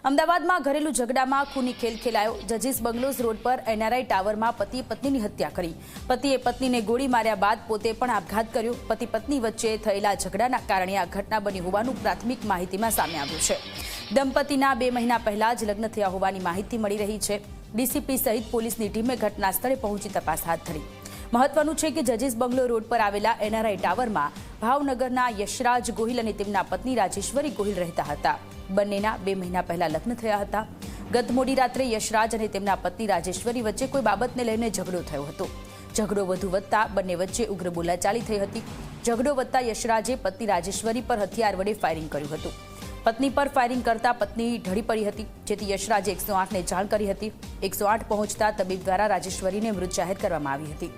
અમદાવાદમાં ઘરેલુ ઝઘડામાં ખૂની ખેલ ખેલાયો। જજીસ બંગલોઝ રોડ પર એનઆરઆઈ ટાવરમાં પતિએ પત્નીની હત્યા કરી। પતિએ પત્નીને ગોળી માર્યા બાદ પોતે પણ આપઘાત કર્યો। પતિ પત્ની વચ્ચે થયેલા ઝઘડાના કારણે આ ઘટના બની હોવાનું પ્રાથમિક માહિતીમાં સામે આવ્યું છે। દંપતીના 2 મહિના પહેલા જ લગ્ન થયા હોવાની માહિતી મળી રહી છે। ડીસીપી સહિત પોલીસની ટીમે ઘટના સ્થળે પહોંચી તપાસ હાથ ધરી। મહત્વનું છે કે જજીસ બંગલો રોડ પર આવેલા એનઆરઆઈ ટાવરમાં ભાવનગરના યશરાજ ગોહિલ અને તેમના પત્ની રાજેશ્વરી ગોહિલ રહેતા હતા। બંનેના 2 મહિના પહેલા લગ્ન થયા હતા। ગત મોડી રાત્રે યશરાજ અને તેમના પત્ની રાજેશ્વરી વચ્ચે કોઈ બાબતને લઈને ઝઘડો થયો હતો। ઝઘડો વધુ વધતા બંને વચ્ચે ઉગ્ર બોલાચાલી થઈ હતી। ઝઘડો વધતા યશરાજે પત્ની રાજેશ્વરી પર હથિયાર વડે ફાયરિંગ કર્યું હતું। પત્ની પર ફાયરિંગ કરતા પત્ની ઢળી પડી હતી, જેથી યશરાજે 108ને જાણ કરી હતી। 108 પહોંચતા તબીબ દ્વારા રાજેશ્વરીને મૃત જાહેર કરવામાં આવી હતી।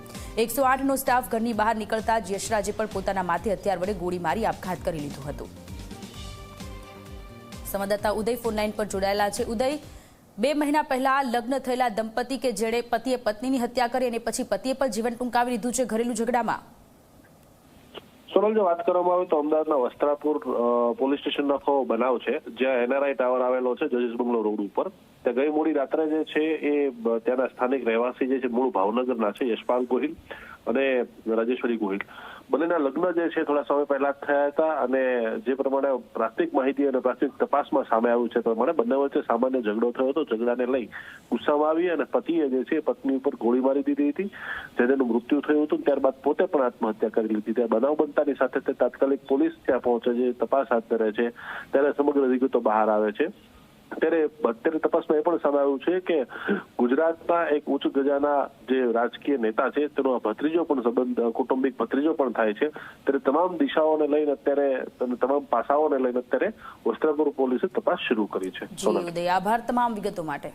108નો સ્ટાફ ઘરની બહાર નીકળતા જ યશરાજે પણ પોતાના માથે હથિયાર વડે ગોળી મારી આપઘાત કરી લીધો હતો। સંવાદદાતા ઉદય ફોન લાઈન પર જોડાયેલા છે। ઉદય, 2 મહિના પહેલા લગ્ન થયેલા દંપતી કે જેણે પતિએ પત્નીની હત્યા કરી અને પછી પતિએ પણ જીવન ટૂંકાવી લીધું છે ઘરેલુ ઝઘડામાં। સોનલ, જો વાત કરવામાં આવે તો અમદાવાદના વસ્ત્રાપુર પોલીસ સ્ટેશનનો બનાવ છે, જ્યાં એનઆરઆઈ ટાવર આવેલો છે જજીસ બંગલો રોડ ઉપર। ત્યાં ગઈ મોડી રાત્રે જે છે એ ત્યાંના સ્થાનિક રહેવાસી જે છે મૂળ ભાવનગરના છે યશપાલ ગોહિલ અને રાજેશ્વરી ગોહિલ, બંનેના લગ્ન જે છે થોડા સમય પહેલા થયા હતા। અને જે પ્રમાણે પ્રાથમિક માહિતી અને પ્રાથમિક તપાસમાં સામે આવ્યું છે પ્રમાણે બંને વચ્ચે સામાન્ય ઝઘડો થયો હતો। ઝઘડાને લઈ ગુસ્સામાં આવી અને પતિએ જે છે પત્ની ઉપર ગોળી મારી દીધી હતી, જેનું મૃત્યુ થયું હતું। ત્યારબાદ પોતે પણ આત્મહત્યા કરી લીધી। ત્યાં બનાવ બનતાની સાથે તે તાત્કાલિક પોલીસ ત્યાં પહોંચે છે, તપાસ હાથ ધરે છે, ત્યારે સમગ્ર વિગતો બહાર આવે છે। અત્યારે તપાસમાં એ પણ સામે આવ્યું છે કે ગુજરાતના એક ઉચ્ચ દરજાના જે રાજકીય નેતા છે તેનો ભત્રીજો પણ સંબંધ, કૌટુંબિક ભત્રીજો પણ થાય છે। ત્યારે તમામ દિશાઓને લઈને અત્યારે તમામ પાસાઓને લઈને અત્યારે વસ્ત્રાપુર પોલીસે તપાસ શરૂ કરી છે। જી ઉદય, આભાર તમામ વિગતો માટે।